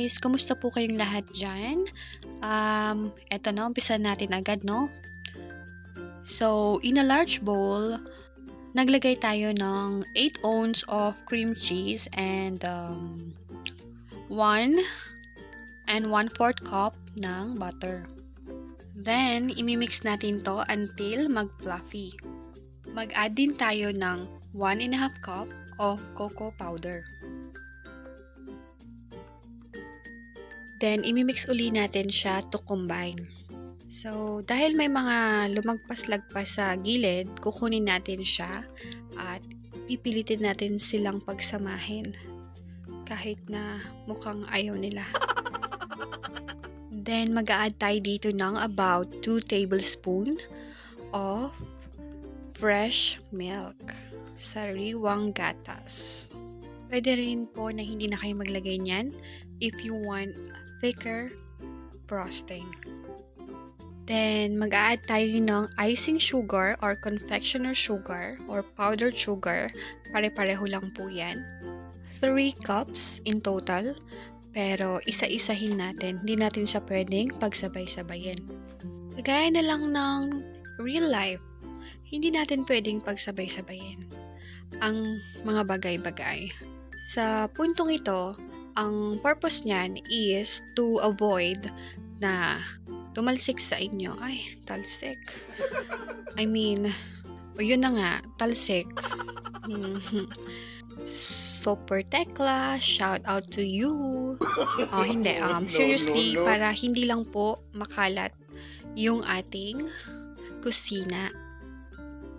guys! Kumusta po kayong lahat dyan? Eto na, umpisa natin agad, no? So, in a large bowl, naglagay tayo ng 8 ounce of cream cheese and 1 and 1/4 cup ng butter. Then, imimix natin to until mag-fluffy. Mag-add din tayo ng 1.5 cup of cocoa powder. Then, imimix uli natin siya to combine. So, dahil may mga lumagpas-lagpas sa gilid, kukunin natin siya at pipilitin natin silang pagsamahin kahit na mukhang ayaw nila. Then, mag-a-add tayo dito ng about 2 tablespoon of fresh milk, sariwang gatas. Pwede rin po na hindi na kayo maglagay niyan if you want thicker frosting. Then, mag-a-add tayo ng icing sugar or confectioner sugar or powdered sugar. Pare-pareho lang po yan. 3 cups in total. Pero, isa-isahin natin. Hindi natin siya pwedeng pagsabay-sabayin. Kagaya na lang ng real life. Hindi natin pwedeng pagsabay-sabayin ang mga bagay-bagay. Sa puntong ito, ang purpose niyan is to avoid na tumalsik sa inyo. Ay, talsik. I mean, yun na nga, talsik. Super tekla, shout out to you. Hindi, seriously, para hindi lang po makalat yung ating kusina.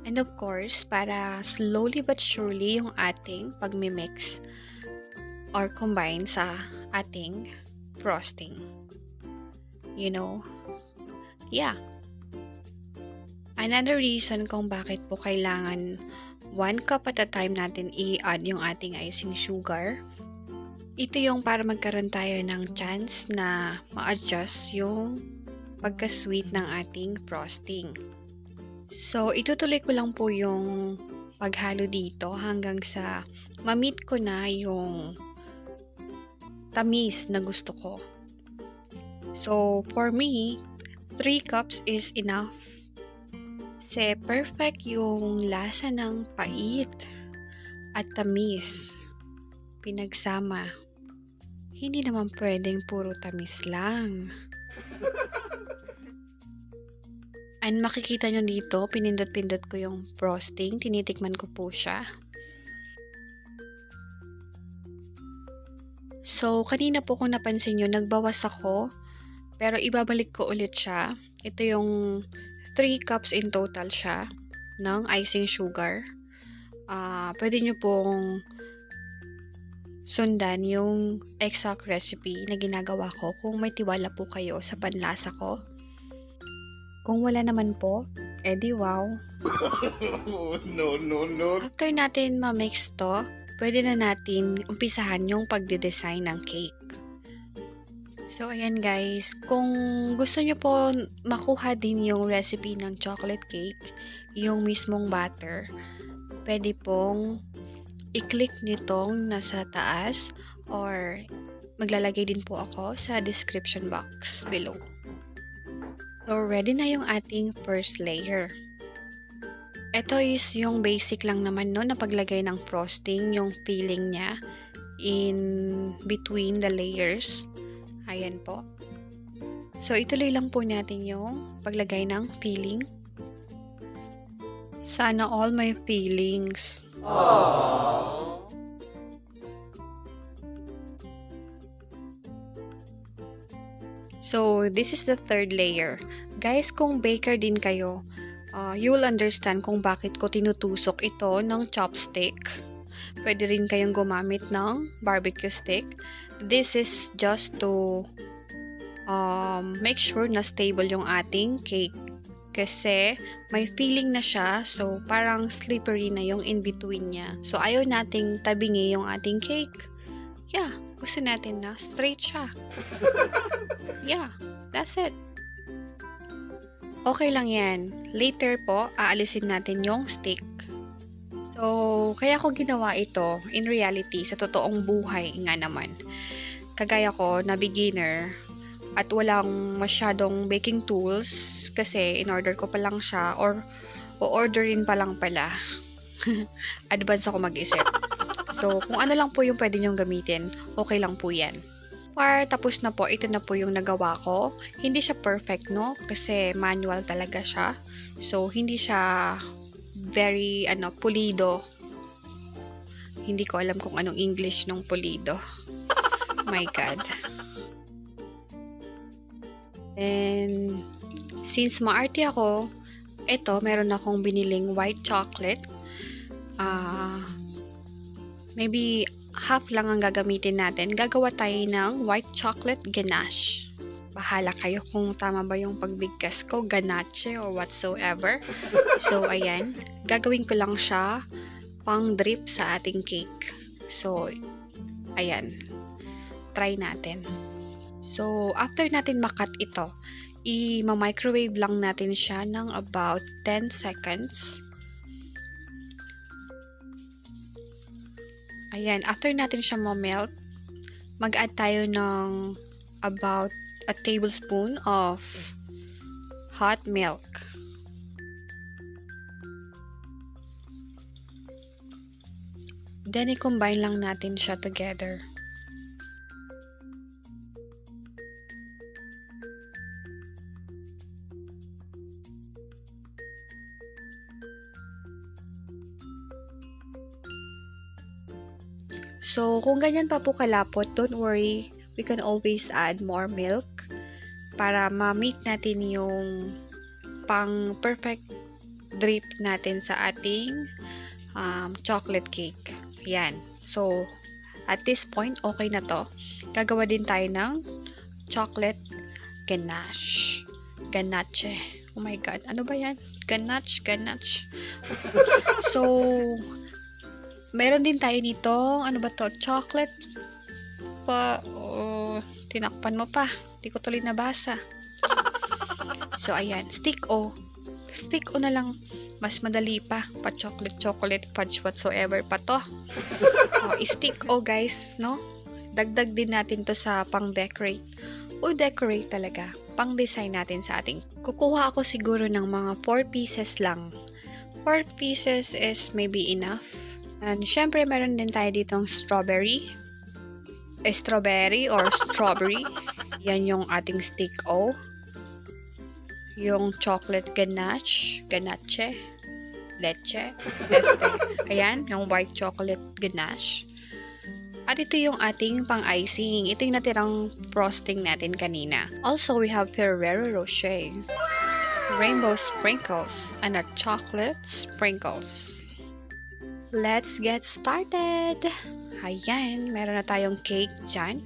And of course, para slowly but surely yung ating pagmimix or combine sa ating frosting. You know? Yeah. Another reason kung bakit po kailangan 1 cup at a time natin i-add yung ating icing sugar. Ito yung para magkaroon tayo ng chance na ma-adjust yung pagka-sweet ng ating frosting. So, itutuloy ko lang po yung paghalo dito hanggang sa ma-meet ko na yung tamis na gusto ko. So, for me, 3 cups is enough. Kasi perfect yung lasa ng pait at tamis pinagsama. Hindi naman pwedeng puro tamis lang. And makikita nyo dito, pinindot-pindot ko yung frosting. Tinitikman ko po siya. So, kanina po kung napansin nyo, nagbawas ako. Pero ibabalik ko ulit siya. Ito yung 3 cups in total siya ng icing sugar. Pwede nyo pong sundan yung exact recipe na ginagawa ko kung may tiwala po kayo sa panlasa ko. Kung wala naman po, edi wow. No. After natin ma-mix to, pwede na natin umpisahan yung pagde-design ng cake. So, ayan guys, kung gusto nyo po makuha din yung recipe ng chocolate cake, yung mismong butter, pwede pong i-click nyo tong nasa taas or maglalagay din po ako sa description box below. So, ready na yung ating first layer. Ito is yung basic lang naman no, na paglagay ng frosting, yung filling niya in between the layers. Ayan po. So, ituloy lang po natin yung paglagay ng filling. Sana all my feelings. Aww. So, this is the third layer. Guys, kung baker din kayo, you will understand kung bakit ko tinutusok ito ng chopstick. Pwede rin kayong gumamit ng barbecue stick. This is just to make sure na stable yung ating cake. Kasi may feeling na siya, so parang slippery na yung in-between niya. So, ayaw nating tabingi yung ating cake. Yeah, gusto natin na straight siya. Yeah, that's it. Okay lang yan. Later po, aalisin natin yung stick. So, kaya ko ginawa ito, in reality, sa totoong buhay nga naman. kagaya ko na beginner at walang masyadong baking tools kasi in-order ko pa lang siya or o-orderin pa lang pala. Advance ako mag-isip. So, kung ano lang po yung pwede nyong gamitin, okay lang po yan. Tapos na po, ito na po yung nagawa ko. Hindi siya perfect, no? Kasi manual talaga siya. So, hindi siya very, pulido. Hindi ko alam kung anong English nung pulido. My God. And, since maarte ako, meron akong biniling white chocolate. Maybe half lang ang gagamitin natin. Gagawa tayo ng white chocolate ganache. Bahala kayo kung tama ba yung pagbigkas ko, ganache or whatsoever. So, ayan. Gagawin ko lang siya pang drip sa ating cake. So, ayan. Try natin. So, after natin makat ito, i-microwave lang natin siya ng about 10 seconds. Ayan, after natin siya ma-melt, mag-add tayo ng about a tablespoon of hot milk. Then, i-combine lang natin siya together. So, kung ganyan pa po kalapot, don't worry. We can always add more milk para ma-meet natin yung pang perfect drip natin sa ating chocolate cake. Yan. So, at this point, okay na to. Gagawa din tayo ng chocolate ganache. Ganache. Oh my God. Ano ba yan? Ganache. So, meron din tayo dito, ano ba to? Chocolate tinakpan mo pa. Hindi ko tuloy nabasa. So, ayan. Stick O na lang. Mas madali pa. Chocolate, fudge, whatsoever pa to. Stick O, guys, no? Dagdag din natin to sa pang-decorate. Decorate talaga. Pang-design natin sa ating. Kukuha ako siguro ng mga 4 pieces lang. 4 pieces is maybe enough. And syempre, meron din tayo ditong strawberry or strawberry. Yan yung ating stick O. Yung chocolate ganache, leche. Ayan, yung white chocolate ganache. At ito yung ating pang-icing. Ito yung natirang frosting natin kanina. Also, we have Ferrero Rocher, rainbow sprinkles, and a chocolate sprinkles. Let's get started! Ayan, meron na tayong cake dyan.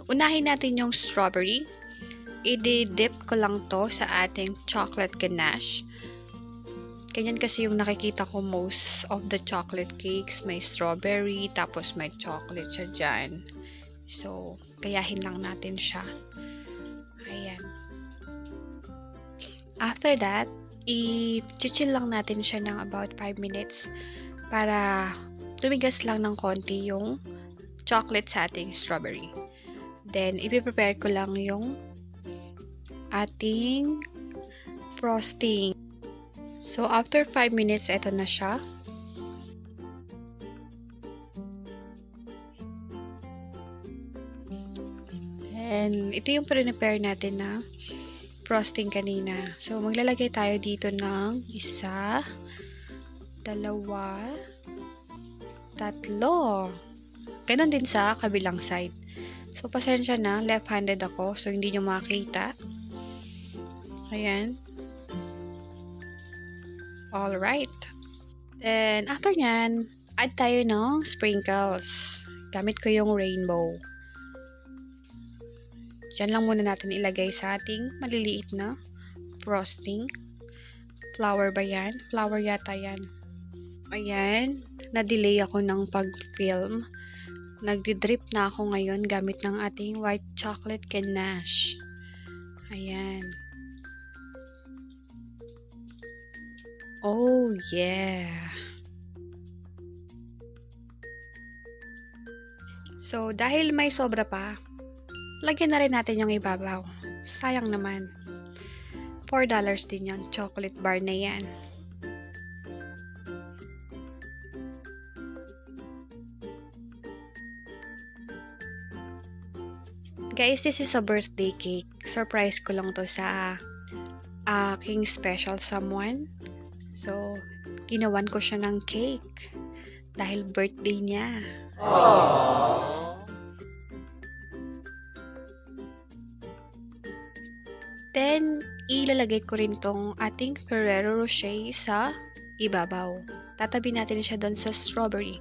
Unahin natin yung strawberry. I-dip ko lang to sa ating chocolate ganache. Ganyan kasi yung nakikita ko most of the chocolate cakes. May strawberry, tapos may chocolate siya dyan. So, gayahin lang natin siya. Ayan. After that, i-chill lang natin siya ng about 5 minutes para tumigas lang ng konti yung chocolate sa ating strawberry. Then, ipiprepare ko lang yung ating frosting. So, after 5 minutes, ito na siya. And, ito yung prepare natin na frosting kanina. So, maglalagay tayo dito ng 1, 2, 3. Ganon din sa kabilang side. So, pasensya na. Left-handed ako. So, hindi nyo makita. Ayan. Alright. Then, after nyan, add tayo ng sprinkles. Gamit ko yung rainbow. Diyan lang muna natin ilagay sa ating maliliit na frosting. Flour ba yan? Flour yata yan. Ayan. Na-delay ako ng pag-film. Nagdi-drip na ako ngayon gamit ng ating white chocolate ganache. Ayan. Oh, yeah. So, dahil may sobra pa, lagyan na rin natin yung ibabaw. Sayang naman. $4 din yung chocolate bar na yan. Guys, this is a birthday cake. Surprise ko lang to sa aking special someone. So, ginawan ko siya ng cake dahil birthday niya. Aww. Then, ilalagay ko rin tong ating Ferrero Rocher sa ibabaw. Tatabi natin siya doon sa strawberry.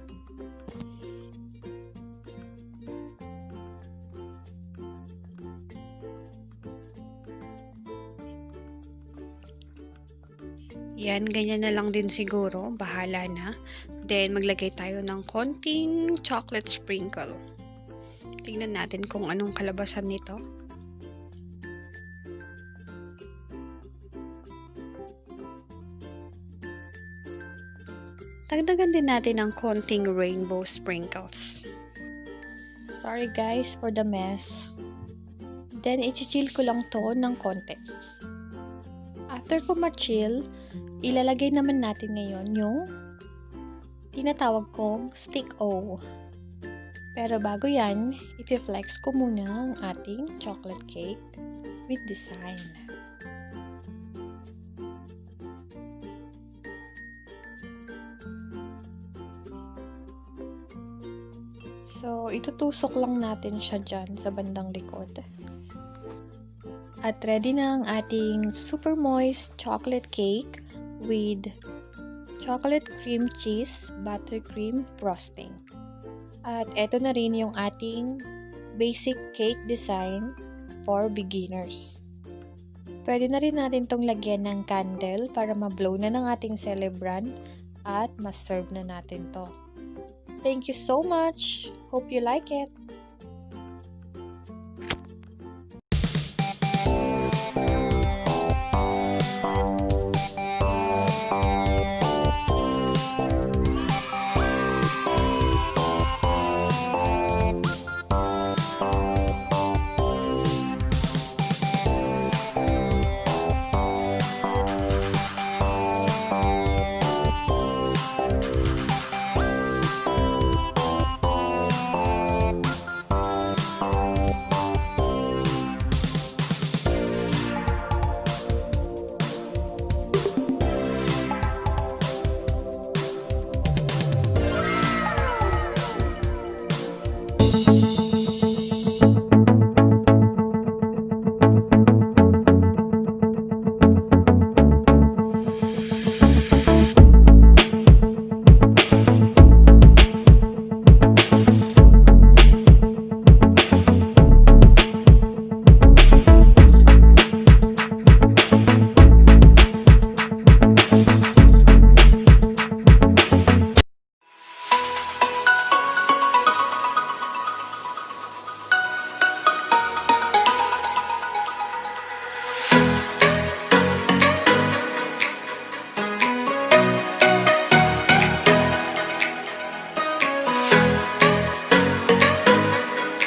Yan, ganyan na lang din siguro. Bahala na. Then, maglagay tayo ng konting chocolate sprinkle. Tingnan natin kung anong kalabasan nito. Dagdagan din natin ng konting rainbow sprinkles. Sorry guys for the mess. Then, i-chill ko lang to ng konti. After ko ma-chill, ilalagay naman natin ngayon yung tinatawag kong stick O. Pero bago yan, i-flex ko muna ang ating chocolate cake with design. So, itutusok lang natin siya dyan sa bandang likod. At ready na ang ating super moist chocolate cake with chocolate cream cheese buttercream frosting. At eto na rin yung ating basic cake design for beginners. Pwede na rin natin tong lagyan ng candle para ma-blow na ng ating celebrant at ma-serve na natin to. Thank you so much! Hope you like it!